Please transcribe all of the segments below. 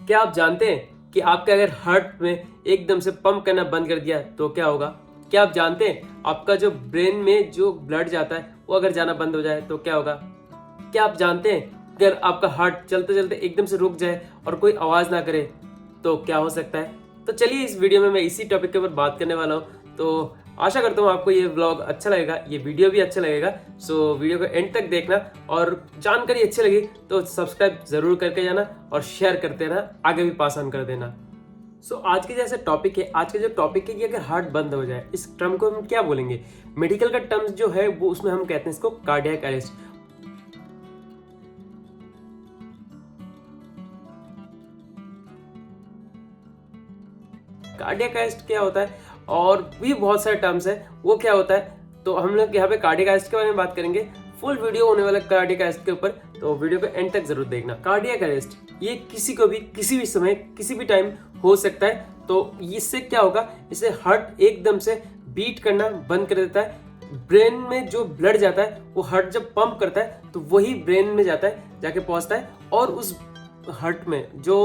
क्या आप जानते हैं कि आपके अगर हार्ट में एकदम से पंप करना बंद कर दिया तो क्या होगा? क्या आप जानते हैं आपका जो ब्रेन में जो ब्लड जाता है वो अगर जाना बंद हो जाए तो क्या होगा? क्या आप जानते हैं अगर आपका हार्ट चलते चलते एकदम से रुक जाए और कोई आवाज ना करे तो क्या हो सकता है? तो चलिए इस वीडियो में मैं इसी टॉपिक के ऊपर बात करने वाला हूँ। तो आशा करता हूँ आपको ये व्लॉग अच्छा लगेगा, ये वीडियो भी अच्छा लगेगा। सो वीडियो को एंड तक देखना और जानकारी अच्छी लगी तो सब्सक्राइब जरूर करके जाना और शेयर करते रहना, आगे भी पास ऑन कर देना। आज के जैसे टॉपिक है, आज का जो टॉपिक है कि अगर हार्ट बंद हो जाए, इस टर्म को हम क्या बोलेंगे? मेडिकल का टर्म्स जो है वो उसमें हम कहते हैं इसको कार्डियक अरेस्ट। कार्डियक अरेस्ट क्या होता है और भी बहुत सारे टर्म्स है, वो क्या होता है तो हम लोग यहाँ पे कार्डियक अरेस्ट के बारे में बात करेंगे। फुल वीडियो होने वाला कार्डियक अरेस्ट के ऊपर, तो वीडियो को एंड तक जरूर देखना। कार्डियक अरेस्ट ये किसी को भी किसी भी समय किसी भी टाइम हो सकता है। तो इससे क्या होगा, इससे हार्ट एकदम से बीट करना बंद कर देता है। ब्रेन में जो ब्लड जाता है वो हार्ट जब पंप करता है तो वही ब्रेन में जाता है, जाके पहुंचता है और उस हार्ट में जो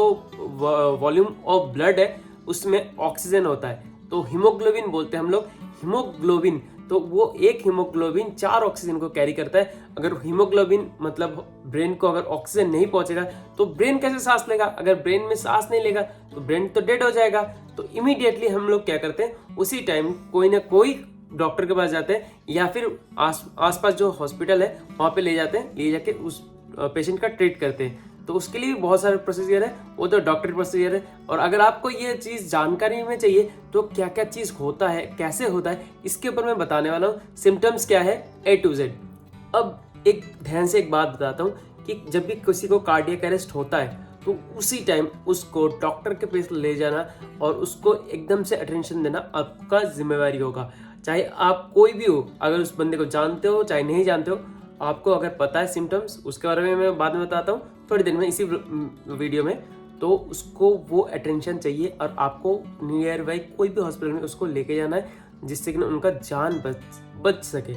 वॉल्यूम ऑफ ब्लड है उसमें ऑक्सीजन होता है। तो हीमोग्लोबिन बोलते हैं हम लोग, हीमोग्लोबिन। तो वो एक हीमोग्लोबिन 4 ऑक्सीजन को कैरी करता है। अगर हीमोग्लोबिन मतलब ब्रेन को अगर ऑक्सीजन नहीं पहुंचेगा तो ब्रेन कैसे सांस लेगा? अगर ब्रेन में सांस नहीं लेगा तो ब्रेन तो डेड हो जाएगा। तो इमीडिएटली हम लोग क्या करते हैं, उसी टाइम कोई ना कोई डॉक्टर के पास जाते हैं या फिर आसपास जो हॉस्पिटल है वहां पे ले जाते हैं, ले जाके उस पेशेंट का ट्रीट करते हैं। तो उसके लिए भी बहुत सारे प्रोसीजर है, वो तो डॉक्टर प्रोसीजर है। और अगर आपको ये चीज जानकारी में चाहिए तो क्या क्या चीज होता है, कैसे होता है, इसके ऊपर मैं बताने वाला हूँ। सिम्टम्स क्या है A to Z। अब एक ध्यान से एक बात बताता हूँ कि जब भी किसी को कार्डियक अरेस्ट होता है तो उसी टाइम उसको डॉक्टर के पास ले जाना और उसको एकदम से अटेंशन देना आपका जिम्मेवारी होगा। चाहे आप कोई भी हो, अगर उस बंदे को जानते हो चाहे नहीं जानते हो, आपको अगर पता है सिम्टम्स, उसके बारे में मैं बाद में बताता हूँ थोड़ी देर में इसी वीडियो में। तो उसको वो अटेंशन चाहिए और आपको नियर बाई कोई भी हॉस्पिटल में उसको लेके जाना है जिससे कि उनका जान बच सके।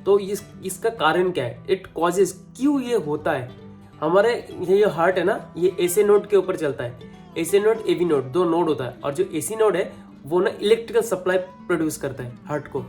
तो इसका कारण क्या है, इट कॉजेज, क्यों ये होता है? हमारे ये हार्ट है ना, ये एसी नोड के ऊपर चलता है। SA node AV node 2 node होता है और जो एसी नोड है वो ना इलेक्ट्रिकल सप्लाई प्रोड्यूस करता है हार्ट को,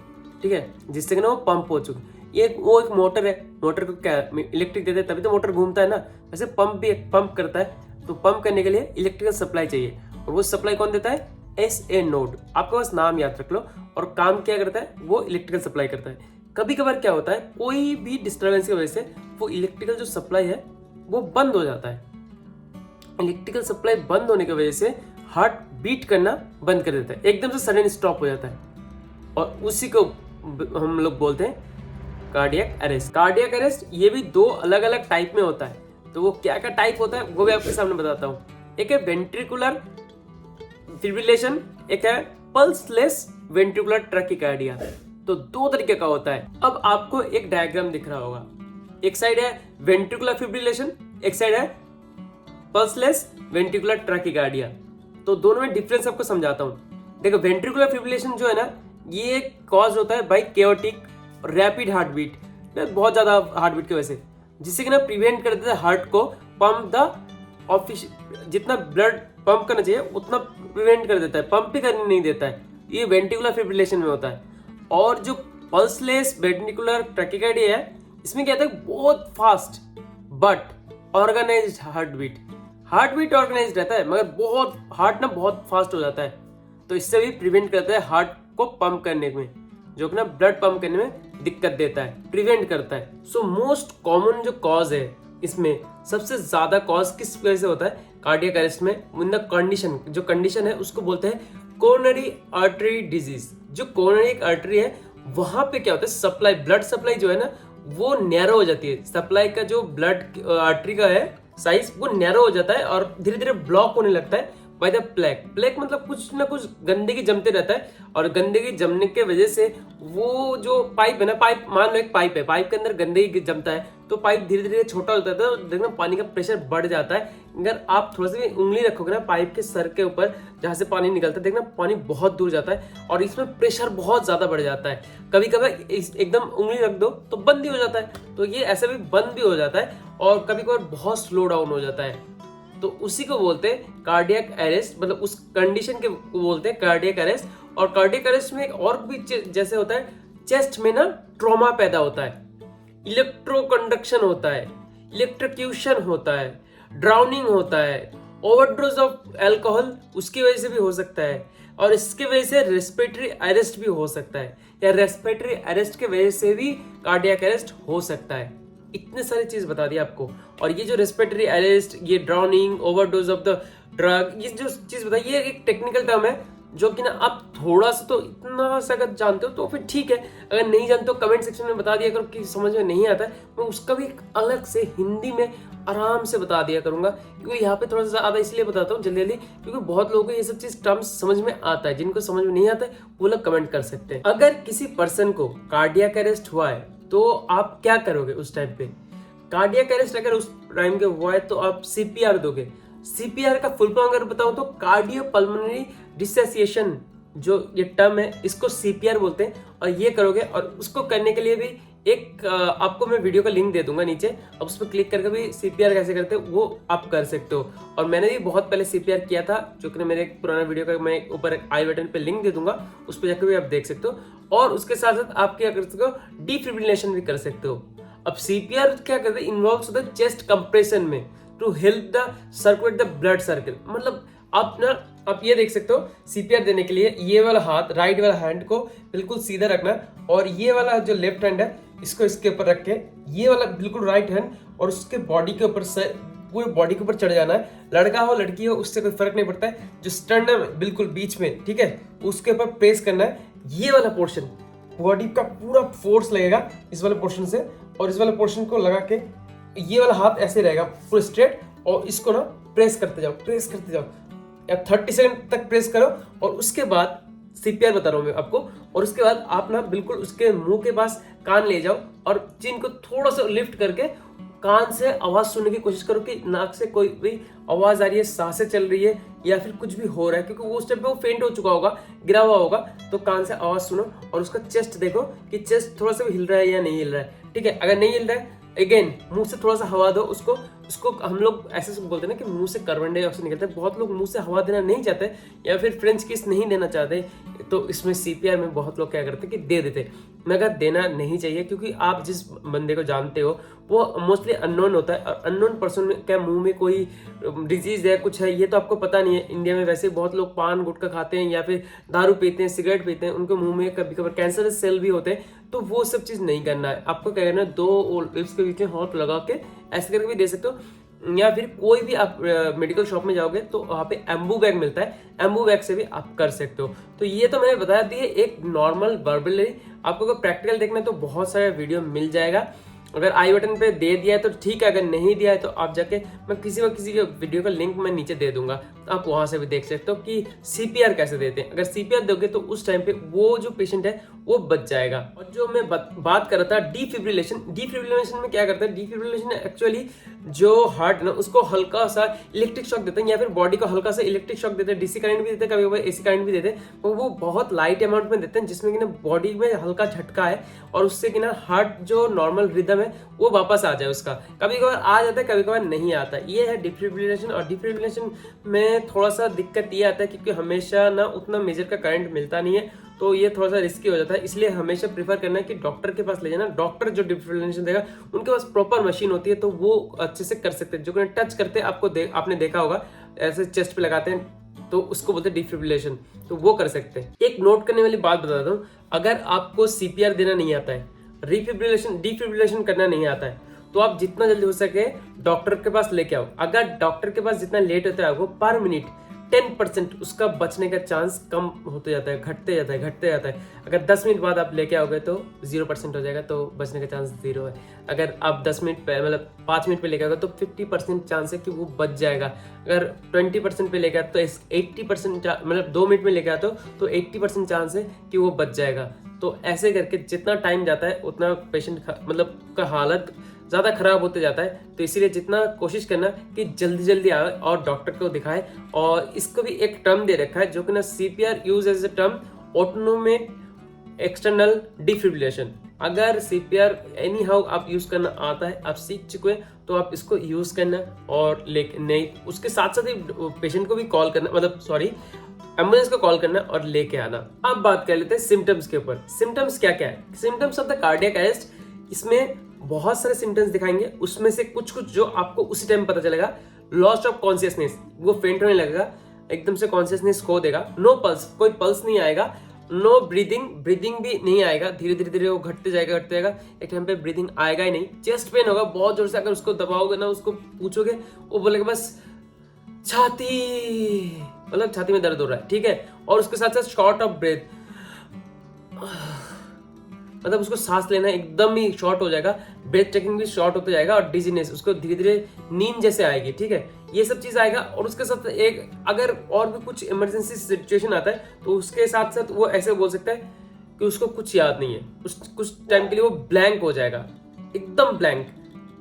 ठीक है, जिससे कि ना वो पंप हो चुका है। वो एक मोटर है, मोटर को क्या इलेक्ट्रिक देते हैं तभी तो मोटर घूमता है ना। वैसे पंप भी एक पंप करता है, तो पंप करने के लिए इलेक्ट्रिकल सप्लाई चाहिए और वो सप्लाई कौन देता है? SA node. आपको बस नाम याद रख लो। और काम क्या करता है? वो इलेक्ट्रिकल सप्लाई करता है। कभी कभार क्या होता है, कोई भी डिस्टर्बेंस की वजह से वो इलेक्ट्रिकल जो सप्लाई है वो बंद हो जाता है। इलेक्ट्रिकल सप्लाई बंद होने की वजह से हार्ट बीट करना बंद कर देता है, एकदम से सडन स्टॉप हो जाता है और उसी को हम लोग बोलते हैं कार्डियक अरेस्ट। कार्डियक अरेस्ट ये भी 2 अलग अलग टाइप में होता है। तो वो क्या क्या टाइप होता है वो भी आपके सामने बताता हूँ। एक है वेंट्रिकुलर फिब्रिलेशन, एक है पल्सलेस वेंट्रिकुलर ट्रैकिकार्डिया। तो 2 तरीके का होता है। अब आपको एक डायग्राम दिख रहा होगा, एक साइड है वेंट्रिकुलर फिब्रिलेशन, एक साइड है पल्सलेस वेंट्रिकुलर ट्रैकिकार्डिया। तो दोनों में डिफरेंस आपको समझाता हूँ। देखो, वेंट्रिकुलर फिब्रिलेशन जो है ना, ये कॉज होता है by chaotic rapid heartbeat, बहुत ज्यादा हार्ट बीट की वजह से, जिससे कि ना प्रिवेंट कर देता है हार्ट को पंप द जितना ब्लड पंप करना चाहिए उतना प्रिवेंट कर देता है, पंप भी करने नहीं देता है। ये वेंट्रिकुलर फिब्रिलेशन में होता है। और जो पल्सलेस वेंट्रिकुलर ट्रैकिकार्डिया है, इसमें क्या होता है, बहुत fast but organised heartbeat organised रहता है मगर बहुत हार्ट ना बहुत फास्ट हो जाता है। तो इससे भी प्रिवेंट करता है हार्ट को पंप करने में, जो कि ना ब्लड पंप करने में दिक्कत देता है, प्रिवेंट करता है। सो मोस्ट कॉमन जो कॉज है, इसमें सबसे ज्यादा कॉज किस वजह से होता है कार्डियक अरेस्ट में? इन द कंडीशन, जो कंडीशन है उसको बोलते हैं कोरोनरी आर्टरी डिजीज। जो कोरोनरी आर्टरी है वहां पे क्या होता है, सप्लाई, ब्लड सप्लाई जो है ना वो नैरो हो जाती है। सप्लाई का जो ब्लड आर्टरी का है साइज वो नैरो हो जाता है और धीरे धीरे ब्लॉक होने लगता है बाय द प्लेक मतलब कुछ ना कुछ गंदगी जमते रहता है और गंदगी जमने के वजह से वो जो पाइप है ना, पाइप मान लो एक पाइप है, पाइप के अंदर गंदगी जमता है तो पाइप धीरे धीरे छोटा होता है तो देखना पानी का प्रेशर बढ़ जाता है। अगर आप थोड़ा सा भी उंगली रखोगे ना पाइप के सर के ऊपर जहां से पानी निकलता है, देखना पानी बहुत दूर जाता है और इसमें प्रेशर बहुत ज्यादा बढ़ जाता है। कभी कभी एकदम उंगली रख दो तो बंद ही हो जाता है, तो ये ऐसे भी बंद भी हो जाता है और कभी कभार बहुत स्लो डाउन हो जाता है। तो उसी को बोलते हैं कार्डियक अरेस्ट, मतलब उस कंडीशन के को बोलते हैं कार्डियक अरेस्ट। और कार्डियक अरेस्ट में एक और भी जैसे होता है, चेस्ट में ना ट्रॉमा पैदा होता है, इलेक्ट्रोकंडक्शन होता है, इलेक्ट्रोक्यूशन होता है, ड्राउनिंग होता है, ओवरडोज ऑफ अल्कोहल उसकी वजह से भी हो सकता है, और इसके वजह से रेस्पिरेटरी अरेस्ट भी हो सकता है, या रेस्पिरेटरी अरेस्ट के वजह से भी कार्डियक अरेस्ट हो सकता है। इतने सारी चीज बता दी आपको। और ये जो रेस्पिरेटरी अरेस्ट, ये drowning, overdose of the drug, ये जो चीज बताई ये एक टेक्निकल टर्म है जो कि ना आप थोड़ा सा तो इतना सा अगर जानते हो तो फिर ठीक है, अगर नहीं जानते हो कमेंट सेक्शन में बता दिया करो कि समझ में नहीं आता है, मैं उसका भी एक अलग से हिंदी में आराम से बता दिया करूंगा। क्योंकि यहाँ पे थोड़ा सा ज्यादा इसलिए बताता हूँ जल्दी जल्दी, क्योंकि बहुत लोगों को ये सब चीज टर्म्स समझ में आता है, जिनको समझ में नहीं आता है वो लोग कमेंट कर सकते हैं। अगर किसी पर्सन को कार्डियक अरेस्ट हुआ है तो आप क्या करोगे उस टाइम पे? कार्डियक अरेस्ट अगर उस टाइम के हुआ है तो आप सीपीआर दोगे। सीपीआर का फुल फॉर्म अगर बताऊं तो कार्डियो पल्मोनरी डिसोसिएशन, जो ये टर्म है इसको सीपीआर बोलते हैं, और ये करोगे। और उसको करने के लिए भी एक आपको मैं वीडियो का लिंक दे दूंगा नीचे, अब उस पर क्लिक करके भी सीपीआर कैसे करते हैं वो आप कर सकते हो। और मैंने भी बहुत पहले सीपीआर किया था, जो कि मेरे एक पुराना वीडियो का मैं ऊपर आई बटन पे लिंक दे दूंगा, उस पर जाकर भी आप देख सकते हो। और उसके साथ साथ आप क्या कर सकते हो, डिफिब्रिलेशन भी कर सकते हो। अब सीपीआर क्या करते हैं, इन्वॉल्व्स द चेस्ट कंप्रेशन में to help the circulate the blood circle. मतलब आप ये देख सकते हो, सीपीआर देने के लिए ये वाला हाथ, राइट वाला हैंड को बिल्कुल सीधा रखना, और ये वाला जो लेफ्ट हैंड है इसको इसके ऊपर रख के, ये वाला बिल्कुल राइट हैंड और उसके बॉडी के ऊपर से पूरे बॉडी के ऊपर चढ़ जाना है। लड़का हो लड़की हो उससे कोई फर्क नहीं पड़ता है, जो स्टर्नम बिल्कुल बीच में, ठीक है, उसके ऊपर प्रेस करना है। ये वाला पोर्शन बॉडी का पूरा फोर्स लगेगा इस वाले पोर्शन से, और इस वाले पोर्शन को लगा के ये वाला हाथ ऐसे रहेगा पूरा स्ट्रेट, और इसको ना प्रेस करते जाओ या 30 सेकंड तक प्रेस करो। और उसके बाद सीपीआर बता रहा हूं मैं आपको, और उसके बाद आप ना बिल्कुल उसके मुंह के पास कान ले जाओ और चिन को थोड़ा सा लिफ्ट करके कान से आवाज सुनने की कोशिश करो कि नाक से कोई भी आवाज आ रही है, सांसें चल रही है या फिर कुछ भी हो रहा है, क्योंकि वो उस टाइम पे वो फेंट हो चुका होगा, गिरा हुआ होगा। तो कान से आवाज सुनो और उसका चेस्ट देखो कि चेस्ट थोड़ा सा भी हिल रहा है या नहीं हिल रहा है, ठीक है। अगर नहीं हिल रहा है, अगेन मुंह से थोड़ा सा हवा दो उसको हम लोग ऐसे बोलते हैं ना कि मुंह से कार्बन डाइऑक्साइड निकलता है। बहुत लोग मुंह से हवा देना नहीं चाहते या फिर फ्रेंच किस नहीं देना चाहते, तो इसमें सीपीआर में बहुत लोग क्या करते हैं कि दे देते। मगर देना नहीं चाहिए, क्योंकि आप जिस बंदे को जानते हो वो मोस्टली अननोन होता है, और अननोन पर्सन के मुंह में कोई डिजीज है, कुछ है, ये तो आपको पता नहीं है। इंडिया में वैसे बहुत लोग पान गुटखा खाते हैं या फिर दारू पीते हैं, सिगरेट पीते हैं, उनके मुंह में कभी कभार कैंसरस सेल भी होते हैं। तो वो सब चीज नहीं करना है आपको। क्या करना है, 2 लिप्स के बीच में हाथ लगा के ऐसे करके भी दे सकते हो, या फिर कोई भी आप मेडिकल शॉप में जाओगे तो वहाँ पे एम्बू बैग मिलता है, एम्बू बैग से भी आप कर सकते हो। तो ये तो मैंने बता दी है एक नॉर्मल वर्बली। आपको अगर प्रैक्टिकल देखना है तो बहुत सारा वीडियो मिल जाएगा। अगर आई बटन पे दे दिया है तो ठीक है, अगर नहीं दिया है तो आप जाके मैं किसी के वीडियो का लिंक मैं नीचे दे दूंगा, तो आप वहां से भी देख सकते हो कि सीपीआर कैसे देते हैं। अगर सीपीआर दोगे तो उस टाइम पे वो जो पेशेंट है वो बच जाएगा। और जो मैं बात कर रहा था डिफिब्रिलेशन में क्या करते हैं, डिफिब्रिलेशन एक्चुअली जो हार्ट ना उसको हल्का सा इलेक्ट्रिक शॉक देते हैं, या फिर बॉडी को हल्का सा इलेक्ट्रिक शॉक देते हैं। डीसी करंट भी देते हैं, कभी कभी एसी करंट भी देते हैं, तो वो बहुत लाइट अमाउंट में देते हैं, जिसमें कि ना बॉडी में हल्का झटका है, और उससे कि ना हार्ट जो नॉर्मल रिदम है वो वापस आ जाए उसका। कभी कभार आ जाता है, कभी कभार नहीं आता। ये है डिफिब्रिलेशन। और डिफिब्रिलेशन में थोड़ा सा दिक्कत ये आता है क्योंकि हमेशा ना उतना मेजर का करंट मिलता नहीं है, तो ये थोड़ा सा रिस्की हो जाता है। इसलिए हमेशा प्रीफर करना है कि डॉक्टर के पास ले जाना। डॉक्टर जो डिफिब्रिलेशन देगा उनके पास प्रॉपर मशीन होती है, तो वो अच्छे से कर सकते हैं। जो टच करते हैं आपने देखा होगा, ऐसे चेस्ट पे लगाते हैं, तो उसको बोलते हैं डिफिब्रिलेशन, तो वो कर सकते हैं। एक नोट करने वाली बात बताता हूँ, अगर आपको सीपीआर देना नहीं आता है, डिफिब्रिलेशन करना नहीं आता है, तो आप जितना जल्दी हो सके डॉक्टर के पास लेके आओ। अगर डॉक्टर के पास जितना लेट होता है आपको पर मिनट 10% उसका बचने का चांस कम होते जाता है, घटते जाता है। अगर 10 मिनट बाद आप लेके आओगे तो 0% हो जाएगा, तो बचने का चांस 0 है। अगर आप 10 मिनट पे मतलब 5 मिनट पे लेके आओगे तो 50% चांस है कि वो बच जाएगा। अगर 20% पे लेके आते तो 80% मतलब 2 मिनट में लेके आते हो तो 80% चांस है कि वो बच जाएगा। तो ऐसे करके जितना टाइम जाता है उतना पेशेंट मतलब का हालत ज़्यादा खराब होते जाता है। तो इसीलिए जितना कोशिश करना कि जल्दी आए और डॉक्टर को दिखाए। और इसको भी एक टर्म दे रखा है जो कि ना CPR use as a term autonomic external defibrillation. अगर CPR एनी हाउ आप यूज करना आता है, आप सीख चुके हैं, तो आप इसको यूज करना और नहीं उसके साथ साथ ही पेशेंट को भी कॉल करना, मतलब सॉरी एम्बुलेंस को कॉल करना और लेके आना। अब बात कर लेते हैं सिम्टम्स के ऊपर। सिम्टम्स क्या क्या है? Symptoms of the cardiac arrest, इसमें बहुत सारे सिम्टम्स दिखाएंगे, उसमें से कुछ जो आपको उसी टाइम पता चलेगा। लॉस ऑफ कॉन्शियसनेस, वो फेंट होने लगेगा, एकदम से कॉन्शियसनेस खो देगा। नो पल्स, कोई पल्स नहीं आएगा। नो ब्रीदिंग, ब्रीदिंग भी नहीं आएगा, धीरे धीरे वो घटते जाएगा। एक टाइम पे ब्रीदिंग आएगा ही नहीं। चेस्ट पेन होगा बहुत जोर से, अगर उसको दबाओगे ना, उसको पूछोगे, वो बोलेगा बस छाती, मतलब छाती में दर्द हो रहा है, ठीक है। और उसके साथ साथ शॉर्ट ऑफ ब्रेथ, मतलब उसको सांस लेना एकदम ही शॉर्ट हो जाएगा, ब्रेथ टेकिंग भी शॉर्ट होता जाएगा, और डिजीनेस, उसको धीरे धीरे नींद जैसे आएगी, ठीक है। ये सब चीज आएगा। और उसके साथ एक अगर और भी कुछ इमरजेंसी सिचुएशन आता है, तो उसके साथ साथ वो ऐसे बोल सकता है कि उसको कुछ याद नहीं है, कुछ टाइम के लिए वो ब्लैंक हो जाएगा, एकदम ब्लैंक।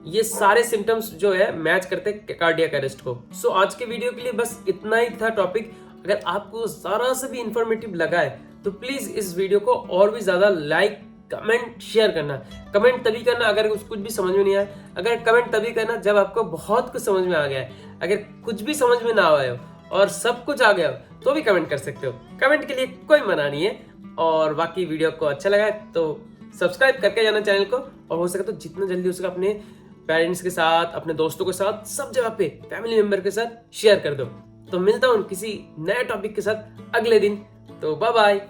ये सारे सिम्टम्स जो है मैच करते हैं कार्डियक अरेस्ट को। सो आज के वीडियो के लिए बस इतना ही था टॉपिक। अगर आपको जरा से भी इंफॉर्मेटिव लगा है तो प्लीज इस वीडियो को और भी ज्यादा लाइक, कमेंट, शेयर करना। कमेंट तभी करना अगर कुछ भी समझ में नहीं आया। अगर कमेंट तभी करना जब आपको बहुत कुछ समझ में आ गया है। अगर कुछ भी समझ में ना आया हो और सब कुछ आ गया हो तो भी कमेंट कर सकते हो। कमेंट के लिए कोई मना नहीं है। और बाकी वीडियो को अच्छा लगा है तो सब्सक्राइब करके जाना चैनल को, और हो सके तो जितना जल्दी हो सके अपने पेरेंट्स के साथ, अपने दोस्तों के साथ, सब जगह पे फैमिली मेंबर के साथ शेयर कर दो। तो मिलता हूँ किसी नए टॉपिक के साथ अगले दिन। तो बाय बाय,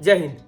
जय हिंद।